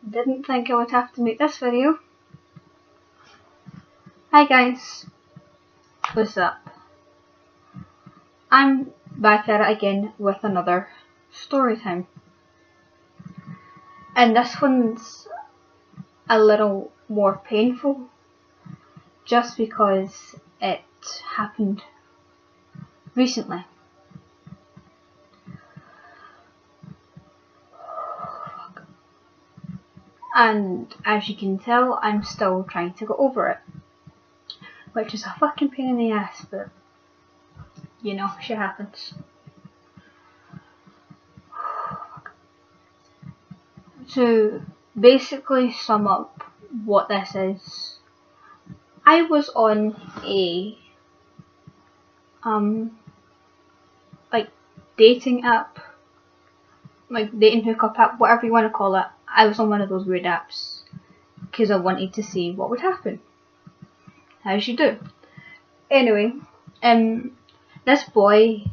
Didn't think I would have to make this video. Hi guys, what's up? I'm back at it again with another story time. And this one's a little more painful just because it happened recently. And as you can tell, I'm still trying to get over it. Which is a fucking pain in the ass, but you know, shit happens. To basically sum up what this is, I was on a like dating app, like dating hookup app, whatever you want to call it. I was on one of those weird apps because I wanted to see what would happen, as you do. Anyway, this boy,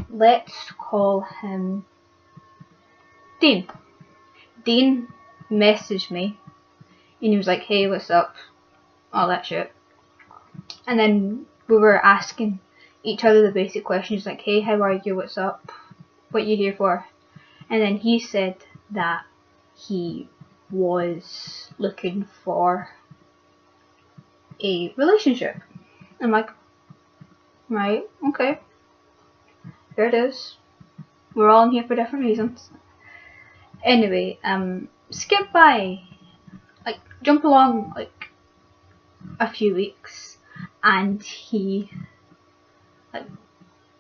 let's call him Dean. Dean messaged me and he was like, hey, what's up, all that shit. And then we were asking each other the basic questions like, hey, how are you, what's up, what you here for. And then he said that he was looking for a relationship. I'm like, right, okay, there it is, we're all in here for different reasons. Anyway, skip by, like, jump along like a few weeks, and he, like,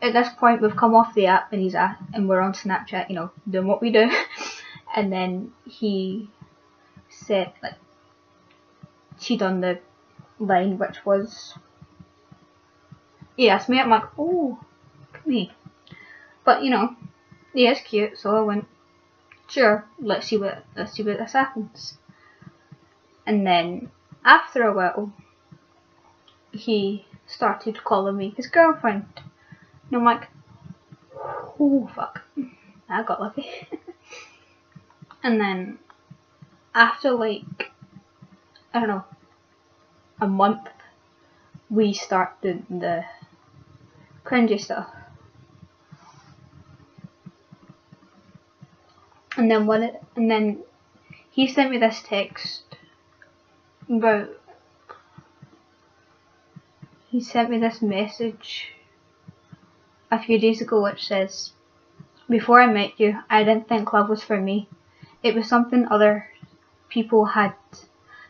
at this point we've come off the app and and we're on Snapchat, you know, doing what we do. And then he said, like, she done the line which was, he asked me, I'm like, oh, look at me. But you know, he is cute, so I went, sure, let's see what this happens. And then after a while, he started calling me his girlfriend, and I'm like, oh fuck, I got lucky. And then after like, I don't know, a month, we started the cringy stuff. And then he sent me this text about, he sent me this message a few days ago which says, before I met you, I didn't think love was for me. It was something other people had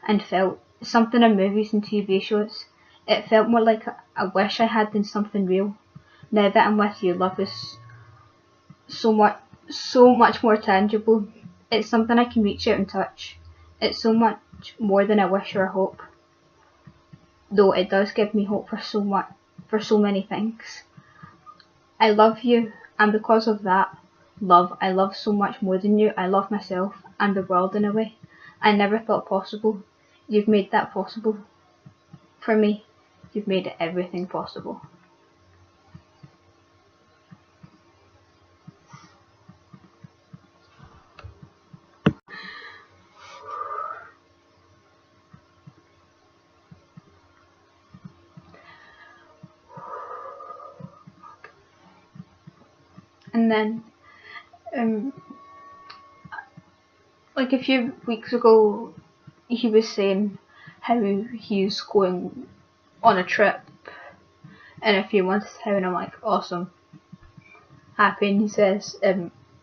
and felt, something in movies and TV shows. It felt more like a wish I had than something real. Now that I'm with you, love is so much more tangible. It's something I can reach out and touch. It's so much more than a wish or a hope, though it does give me hope for so many things. I love you, and because of that love, I love so much more than you. I love myself and the world in a way I never thought possible. You've made that possible for me. You've made everything possible. And then, like a few weeks ago, he was saying how he's going on a trip in a few months' time, and I'm like, awesome, happy. And he says,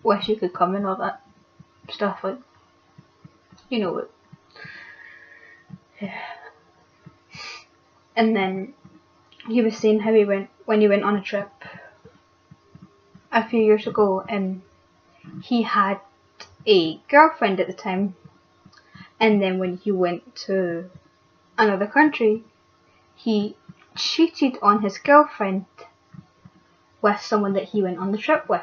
wish you could come and all that stuff, like, you know it. Yeah. And then he was saying how when he went on a trip a few years ago, and he had a girlfriend at the time, and then when he went to another country, he cheated on his girlfriend with someone that he went on the trip with.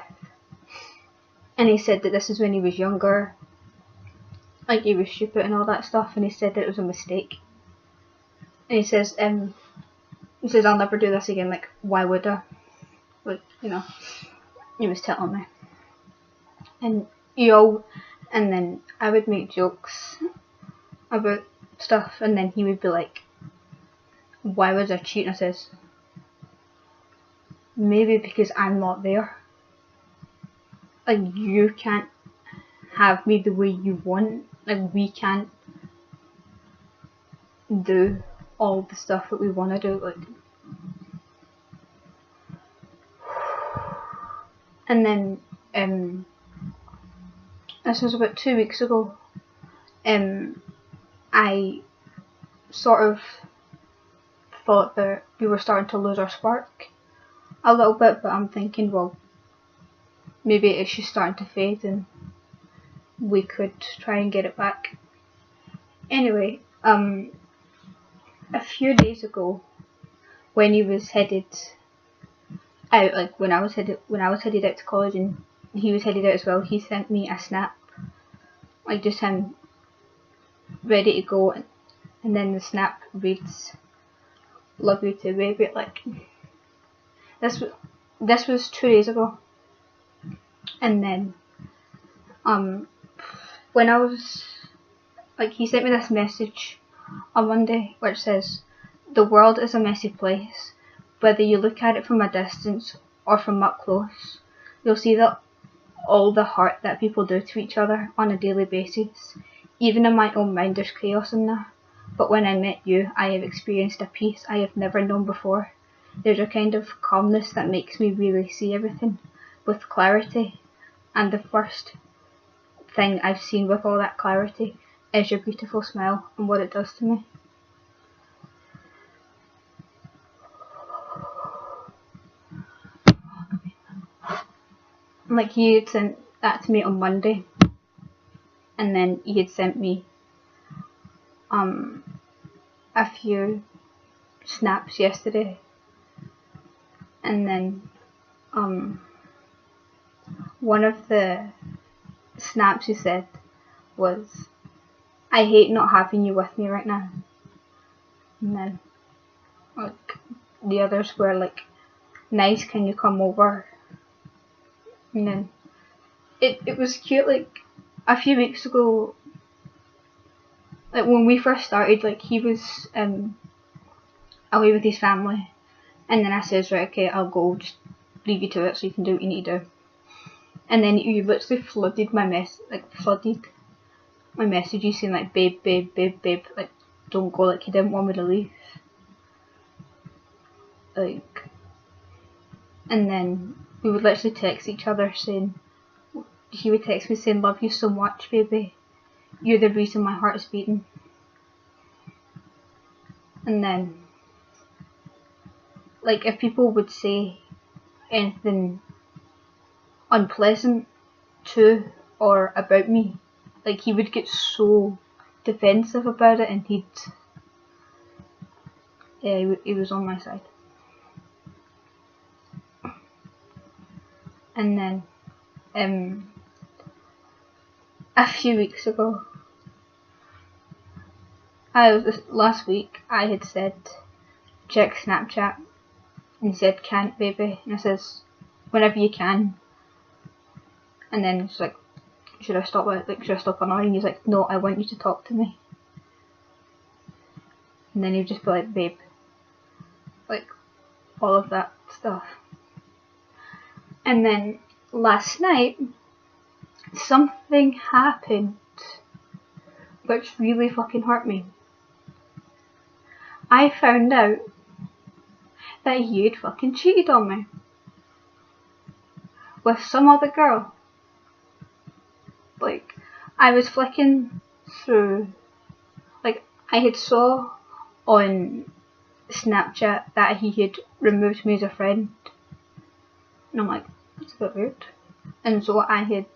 And he said that this is when he was younger, like he was stupid and all that stuff, and he said that it was a mistake. And he says, I'll never do this again. Like, why would I? Like, you know, he was telling me. And and then I would make jokes about stuff, and then he would be like, why was I cheating? I says, maybe because I'm not there. Like, you can't have me the way you want. Like, we can't do all the stuff that we want to do. Like, and then this was about 2 weeks ago. I sort of thought that we were starting to lose our spark a little bit, but I'm thinking, well, maybe it's just starting to fade and we could try and get it back. Anyway, a few days ago, when he was headed out, like when I was headed out to college and he was headed out as well, he sent me a snap, like just him ready to go, and then the snap reads, "Love you too, baby." Like, this was 2 days ago, and then when I was like, he sent me this message on Monday which says, "The world is a messy place. Whether you look at it from a distance or from up close, you'll see that all the hurt that people do to each other on a daily basis. Even in my own mind there's chaos in there. But when I met you, I have experienced a peace I have never known before. There's a kind of calmness that makes me really see everything with clarity. And the first thing I've seen with all that clarity is your beautiful smile and what it does to me." Like, he had sent that to me on Monday, and then he had sent me a few snaps yesterday, and then one of the snaps he said was, "I hate not having you with me right now." And then like the others were like, "Nice, can you come over?" And then it was cute. Like, a few weeks ago, like when we first started, like he was away with his family, and then I says, "Right, okay, I'll go, just leave you to it so you can do what you need to do." And then you literally flooded my messages saying like, "Babe, babe, babe, babe, like don't go," like he didn't want me to leave. Like, and then we would literally text each other saying, he would text me saying, "Love you so much, baby. You're the reason my heart is beating." And then, like, if people would say anything unpleasant to or about me, like he would get so defensive about it, and he was on my side. And then a few weeks ago, last week, I had said, "Check Snapchat," and he said, "Can't, baby." And I says, "Whenever you can." And then it's like, should I stop annoying? He's like, "No, I want you to talk to me." And then he'd just be like, "Babe," like all of that stuff. And then last night, something happened which really fucking hurt me. I found out that he had fucking cheated on me with some other girl. Like, I was flicking through, like, I had saw on Snapchat that he had removed me as a friend, and I'm like, that's a bit weird. And so I had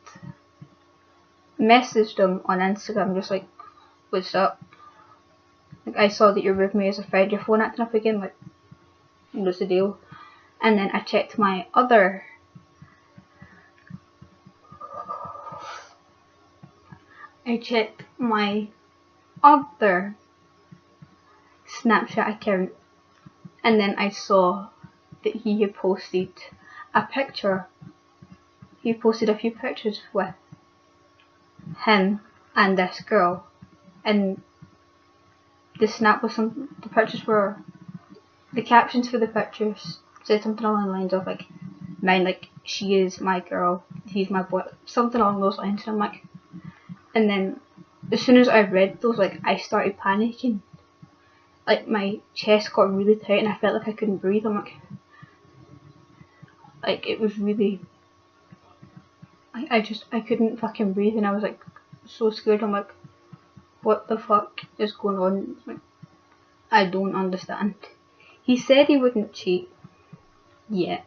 messaged him on Instagram, just like, "What's up? Like, I saw that you removed me as a friend. Your phone acting up again. Like, what's the deal?" And then I checked my other Snapchat account, and then I saw that he had posted a picture. He posted a few pictures with him and this girl, and the snap was the pictures were, the captions for the pictures said something along the lines of like, mine, like, she is my girl, he's my boy, something along those lines. And I'm like, and then as soon as I read those, like, I started panicking. Like, my chest got really tight and I felt like I couldn't breathe. I'm like it was really, I couldn't fucking breathe, and I was like so scared. I'm like, what the fuck is going on? Like, I don't understand. He said he wouldn't cheat yet.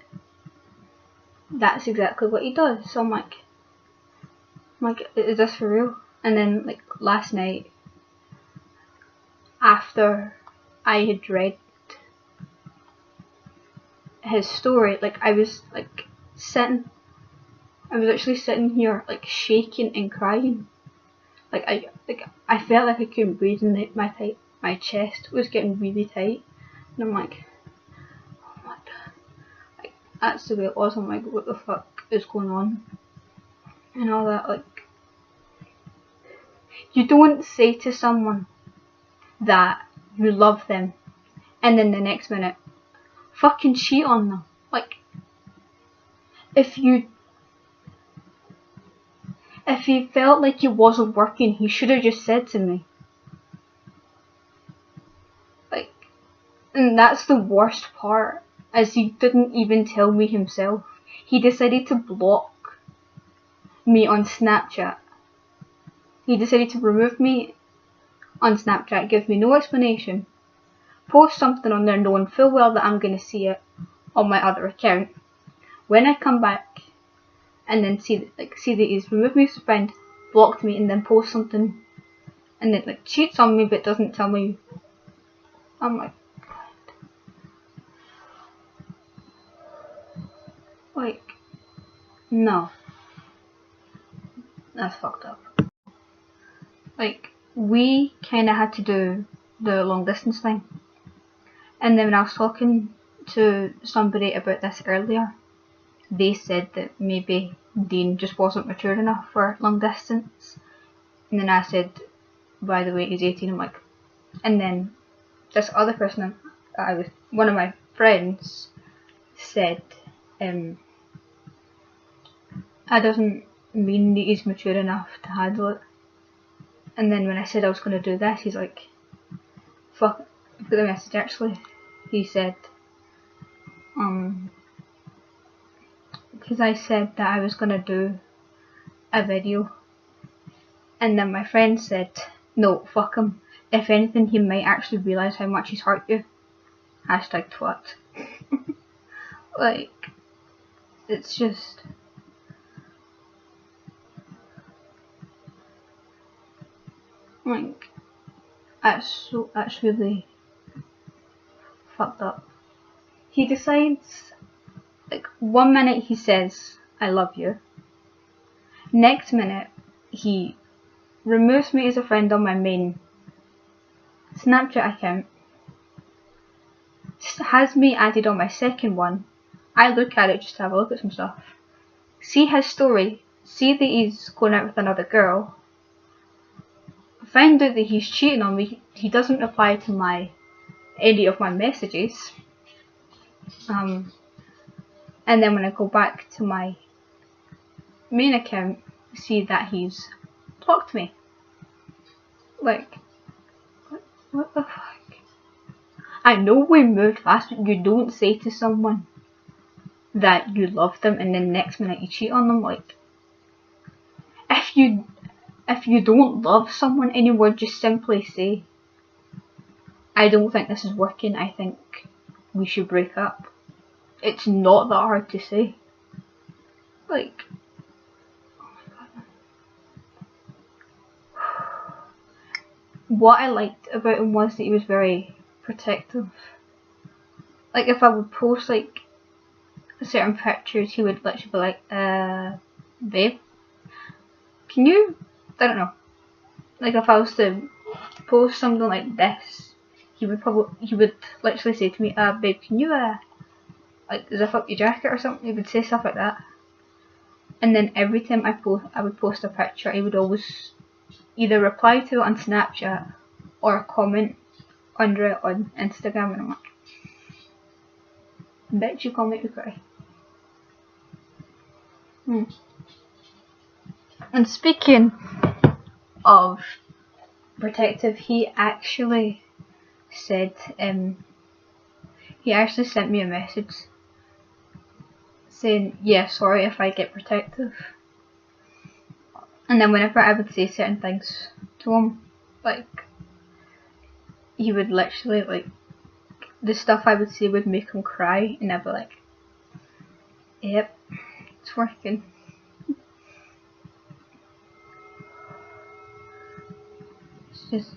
That's exactly what he does. So I'm like, is this for real? And then, like, last night, after I had read his story, like, I was actually sitting here, like, shaking and crying. I felt like I couldn't breathe, and my chest was getting really tight, and I'm like, what? Like, that's the way it was. I'm like, what the fuck is going on? And all that. Like, you don't say to someone that you love them and then the next minute fucking cheat on them. Like, if you felt like it wasn't working, he should have just said to me. Like, and that's the worst part, as he didn't even tell me himself. He decided to block me on Snapchat. He decided to remove me on Snapchat, give me no explanation, post something on there knowing full well that I'm going to see it on my other account. When I come back and then see that he's removed me as a friend, blocked me, and then post something and then, like, cheats on me but doesn't tell me. I'm like, no, that's fucked up. Like, we kind of had to do the long distance thing, and then when I was talking to somebody about this earlier, they said that maybe Dean just wasn't mature enough for long distance. And then I said, by the way, he's 18. I'm like, and then this other person, one of my friends, said, that doesn't mean that he's mature enough to handle it. And then when I said I was going to do this, he's like, fuck, I've got the message actually. He said, because I said that I was going to do a video, and then my friend said, no, fuck him. If anything, he might actually realise how much he's hurt you. Hashtag twat. Like, it's just, like, that's really fucked up. He decides, like, 1 minute he says, I love you. Next minute, he removes me as a friend on my main Snapchat account. Just has me added on my second one. I look at it just to have a look at some stuff. See his story. See that he's going out with another girl. Find out that he's cheating on me. He doesn't reply to any of my messages. And then when I go back to my main account, see that he's blocked me. Like, what the fuck? I know we moved fast, but you don't say to someone that you love them and then next minute you cheat on them. Like, if you don't love someone anymore, just simply say, I don't think this is working, I think we should break up. It's not that hard to say. Like, oh my god. What I liked about him was that he was very protective. Like, if I would post, like, certain pictures, he would literally be like, babe, can you, I don't know, like, if I was to post something like this, he would literally say to me, babe, can you, like, zip up your jacket or something? He would say stuff like that. and then every time I would post a picture, he would always either reply to it on Snapchat or comment under it on Instagram, and I'm like, bitch, you call me to cry. And speaking of protective, he actually said, he actually sent me a message saying, yeah, sorry if I get protective. And then whenever I would say certain things to him, like, he would literally, like, the stuff I would say would make him cry, and I'd be like, yep, it's working. It's just,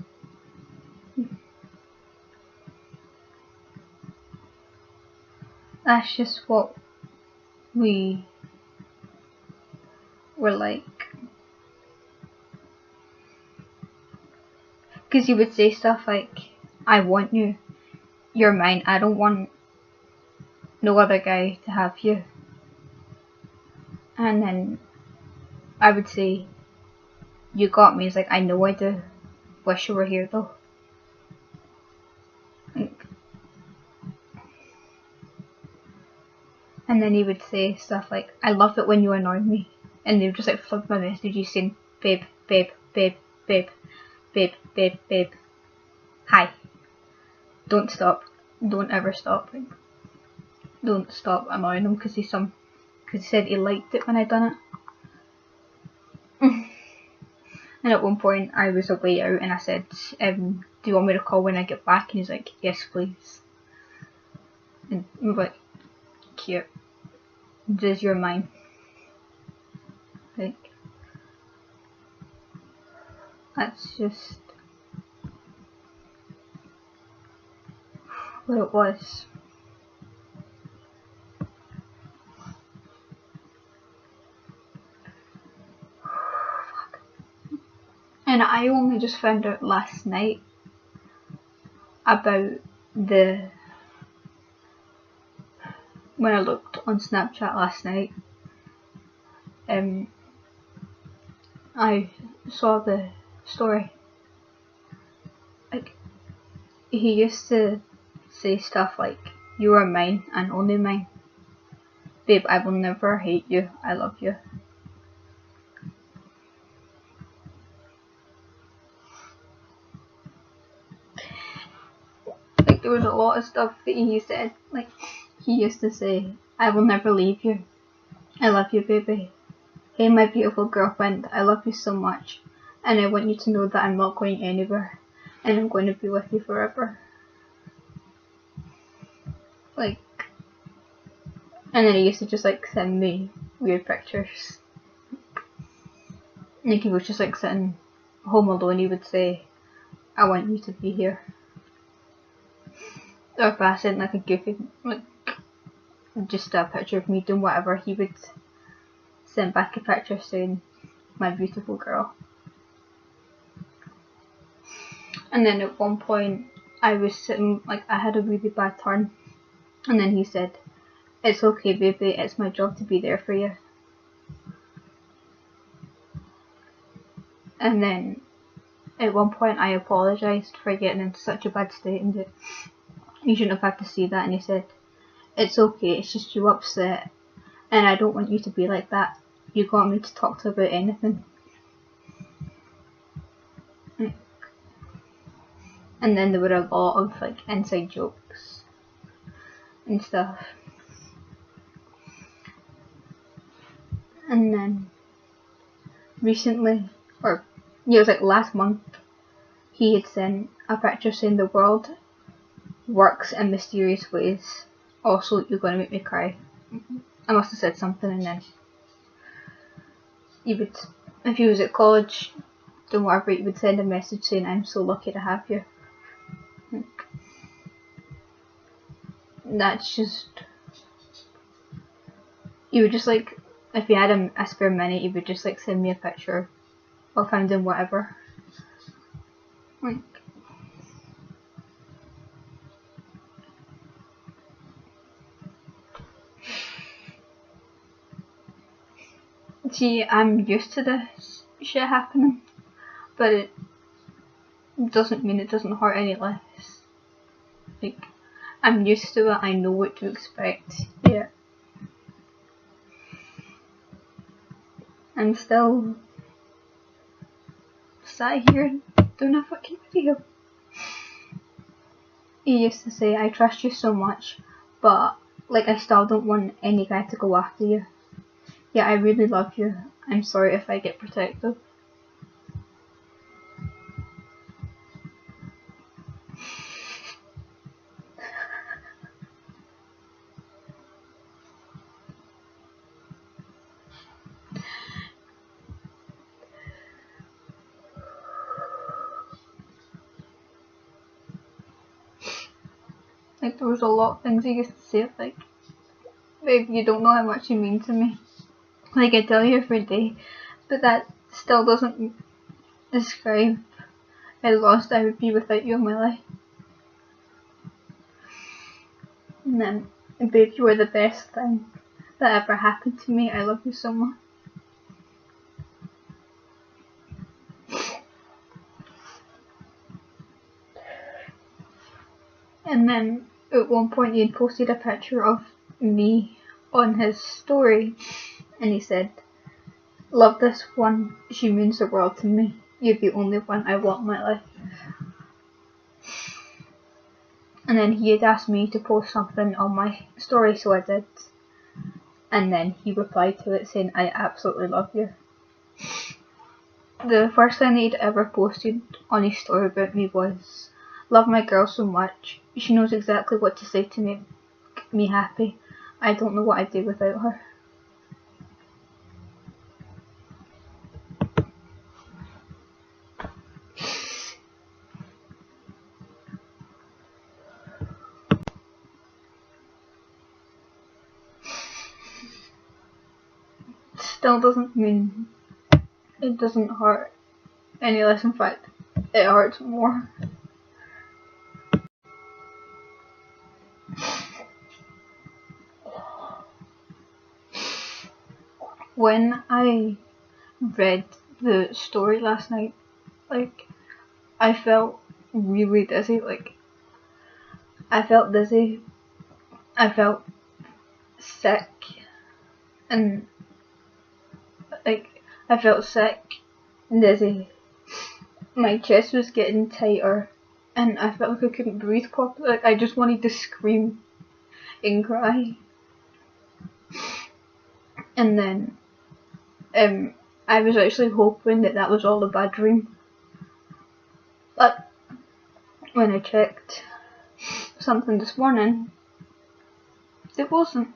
that's just what we were like. Because he would say stuff like, I want you, you're mine, I don't want no other guy to have you. And then I would say, you got me. He's like, I know I do. Wish you were here though. And then he would say stuff like, I love it when you annoy me. And they would just like flip my messages saying, babe, babe, babe, babe, babe, babe, babe. Hi. Don't stop. Don't ever stop. Don't stop annoying him because he said he liked it when I done it. And at one point I was away out and I said, do you want me to call when I get back? And he's like, yes please. And I'm like, cute. This you're mine. Like, that's just what it was. And I only just found out last night about when I looked on Snapchat last night, I saw the story. Like, he used to say stuff like, you are mine and only mine. Babe, I will never hate you, I love you. Like, there was a lot of stuff that he said. Like, he used to say, I will never leave you, I love you baby. Hey my beautiful girlfriend, I love you so much, and I want you to know that I'm not going anywhere, and I'm going to be with you forever. Like, and then he used to just like send me weird pictures. Like, he was just like sitting home alone, he would say, I want you to be here. Or if I sent like a goofy, like, just a picture of me doing whatever, he would send back a picture saying, my beautiful girl. And then at one point I was sitting, like, I had a really bad turn, and then he said, it's okay baby, it's my job to be there for you. And then at one point I apologised for getting into such a bad state and that you shouldn't have had to see that, and he said, it's okay, it's just you upset and I don't want you to be like that. You got me to talk to about anything. And then there were a lot of like inside jokes and stuff. And then recently, or it was like last month, he had sent a picture saying the world works in mysterious ways. Also, you're gonna make me cry. I must have said something, and then he would, if he was at college doing whatever, he would send a message saying, I'm so lucky to have you. That's just, he would just like, if he had a spare minute, he would just like send me a picture of him doing whatever. Like, See, I'm used to this shit happening, but it doesn't mean it doesn't hurt any less. Like, I'm used to it, I know what to expect. Yeah. I'm still sat here doing a fucking video. He used to say, I trust you so much, but like I still don't want any guy to go after you. Yeah, I really love you. I'm sorry if I get protective. Like, there was a lot of things he used to say, like, babe, you don't know how much you mean to me. Like, I tell you every day, but that still doesn't describe how lost I would be without you in my life. And then, babe, you were the best thing that ever happened to me. I love you so much. And then at one point he had posted a picture of me on his story, and he said, love this one, she means the world to me. You're the only one I want in my life. And then he had asked me to post something on my story, so I did. And then he replied to it saying, I absolutely love you. The first thing he'd ever posted on his story about me was, love my girl so much. She knows exactly what to say to make me happy. I don't know what I'd do without her. Still doesn't mean it doesn't hurt any less. In fact, it hurts more. When I read the story last night, like, I felt really dizzy. Like, I felt dizzy, I felt sick, and like, I felt sick, dizzy. My chest was getting tighter, and I felt like I couldn't breathe properly. Like, I just wanted to scream and cry. And then, I was actually hoping that that was all a bad dream. But when I checked something this morning, it wasn't.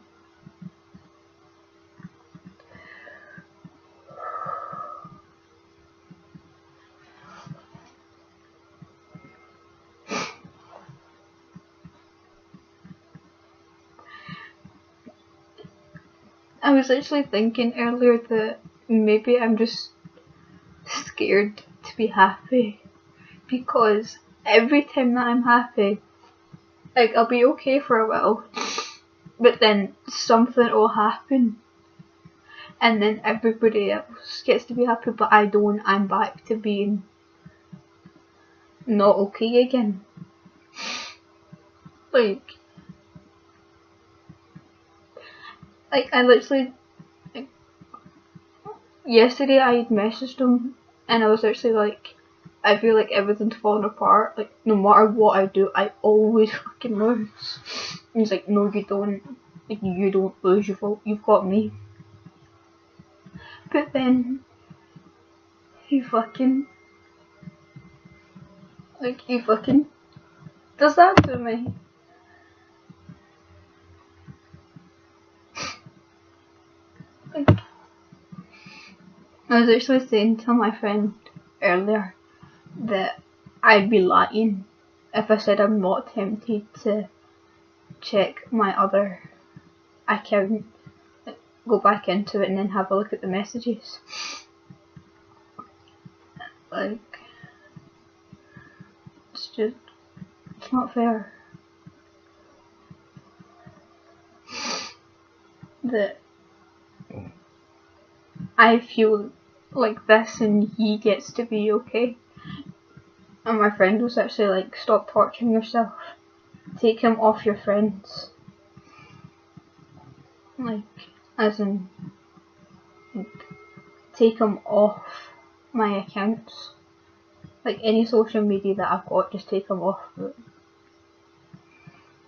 I was actually thinking earlier that maybe I'm just scared to be happy, because every time that I'm happy, like, I'll be okay for a while, but then something will happen, and then everybody else gets to be happy, but I don't. I'm back to being not okay again. Like I literally, like, yesterday I had messaged him, and I was actually like, I feel like everything's falling apart. Like, no matter what I do, I always fucking lose. And he's like, no, you don't. Like, you don't lose. You've got me. But then he fucking does that to me. Like, I was actually saying to my friend earlier that I'd be lying if I said I'm not tempted to check my other account, like, go back into it and then have a look at the messages. Like, it's not fair that I feel like this and he gets to be okay. And my friend was actually like, stop torturing yourself. Take him off your friends. Like, as in, like, take him off my accounts. Like, any social media that I've got, just take him off. But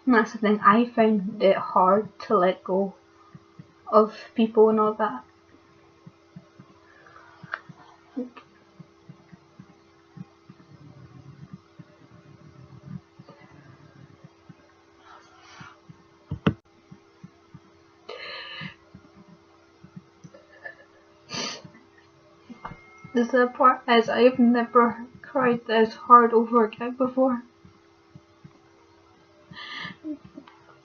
that's the thing, I find it hard to let go of people and all that. Like, the sad part is I've never cried this hard over again before.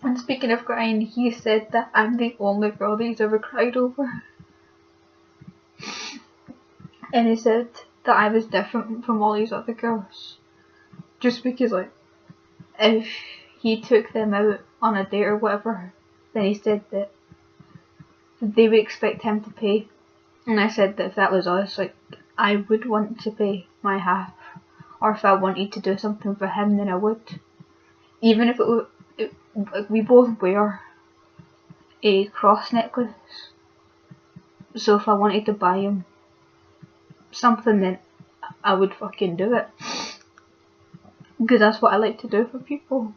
And speaking of crying, he said that I'm the only girl that he's ever cried over. And he said that I was different from all these other girls. Just because, like, if he took them out on a date or whatever, then he said that they would expect him to pay. And I said that if that was us, like, I would want to pay my half. Or if I wanted to do something for him, then I would. Even if we both wear a cross necklace. So if I wanted to buy him something, then I would fucking do it. Because that's what I like to do for people.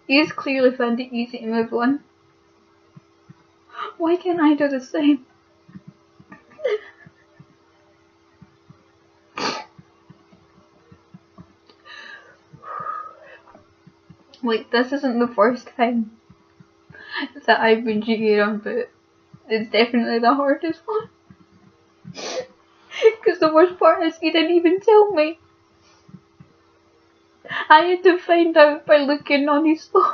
He's clearly found it easy to move on. Why can't I do the same? Like, this isn't the first time that I've been cheated on, but it's definitely the hardest one. Because the worst part is he didn't even tell me. I had to find out by looking on his phone.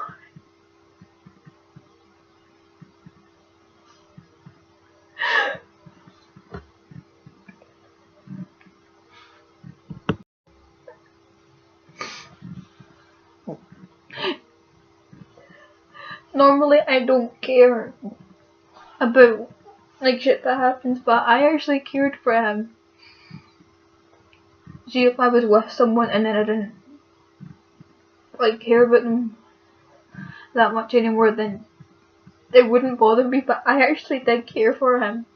Normally I don't care about like shit that happens, but I actually cared for him. See, if I was with someone and then I didn't like care about them that much anymore, then it wouldn't bother me, but I actually did care for him.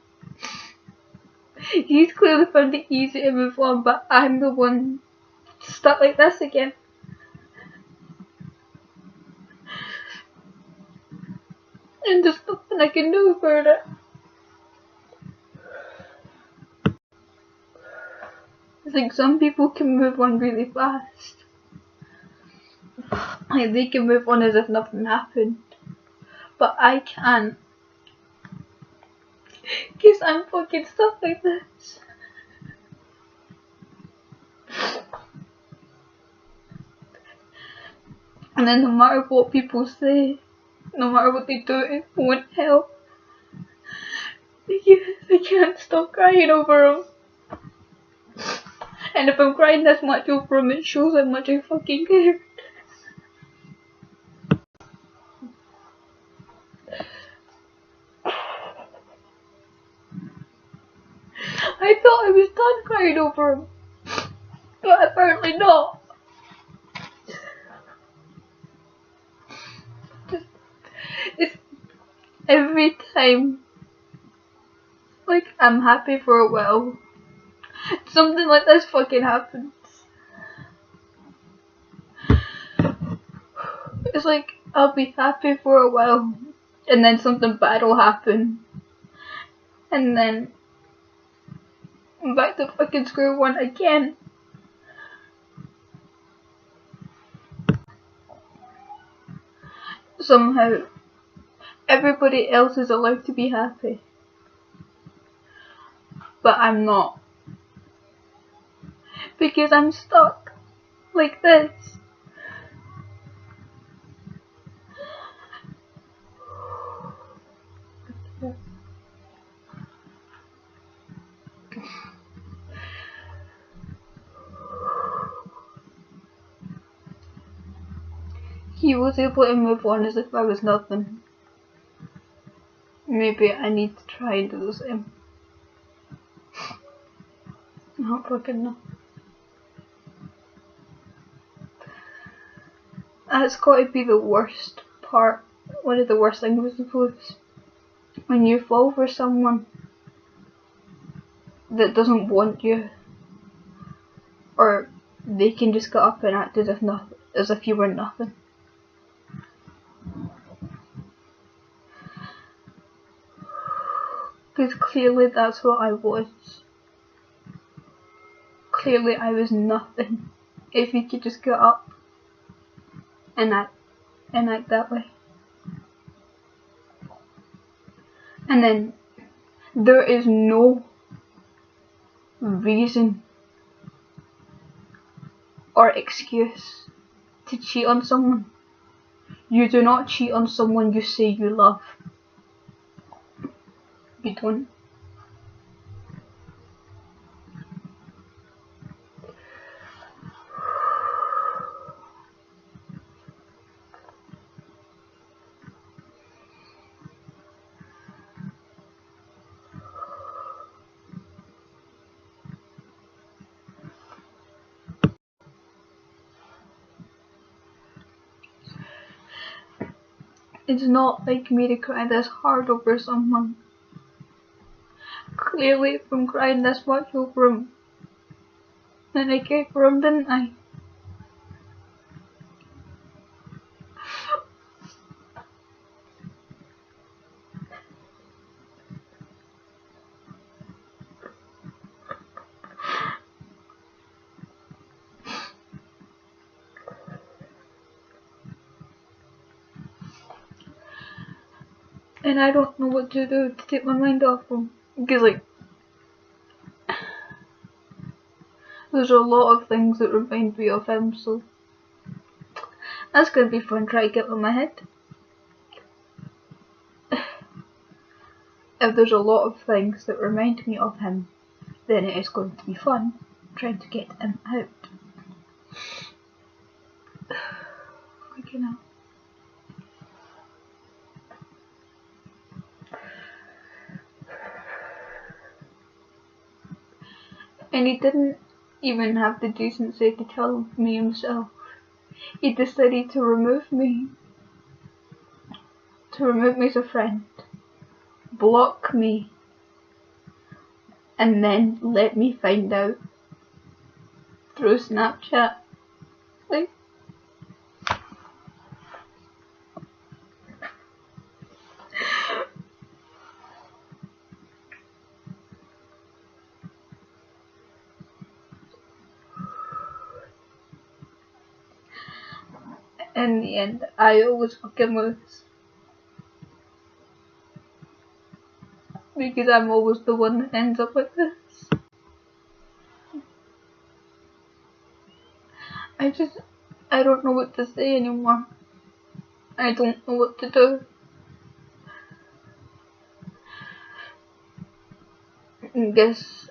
He's clearly found it easy to move on, but I'm the one stuck like this again. And there's nothing I can do about it. I think some people can move on really fast. Like, they can move on as if nothing happened. But I can't. Because I'm fucking stuck like this. And then no matter what people say, no matter what they do, it won't help. I can't stop crying over him. And if I'm crying this much over him, it shows how much I fucking care. I thought I was done crying over him. But apparently not. It's every time, like, I'm happy for a while, something like this fucking happens. It's like, I'll be happy for a while, and then something bad will happen. And then, I'm back to fucking square one again. Somehow, everybody else is allowed to be happy. But I'm not. Because I'm stuck like this. he was able to move on as if I was nothing. Maybe I need to try and do the same. I don't fucking know. That's got to be the worst part. One of the worst things, I suppose. When you fall for someone that doesn't want you, or they can just get up and act as if you were nothing. Because clearly that's what I was. Clearly I was nothing if he could just get up and act that way. And then there is no reason or excuse to cheat on someone. You do not cheat on someone you say you love. You don't. It's not like me to cry this hard over someone. Clearly, if I'm crying this much over him, then I cared for him, didn't I? And I don't know what to do to take my mind off him. Because, like, there's a lot of things that remind me of him, so that's gonna be fun trying to get in my head. If there's a lot of things that remind me of him, then it is going to be fun trying to get him out. Fucking hell. And he didn't even have the decency to tell me himself. He decided to remove me. To remove me as a friend. Block me. And then let me find out through Snapchat. Like, in the end, I always fucking lose. Because I'm always the one that ends up like this. I don't know what to say anymore. I don't know what to do. I guess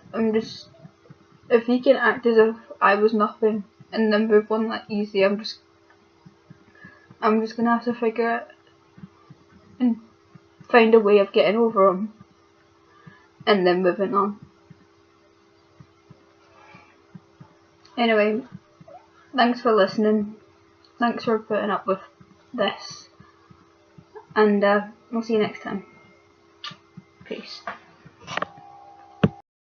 if he can act as if I was nothing and then move on that easy, I'm just gonna have to figure it and find a way of getting over him and then moving on. Anyway, thanks for listening. Thanks for putting up with this. And we'll see you next time. Peace.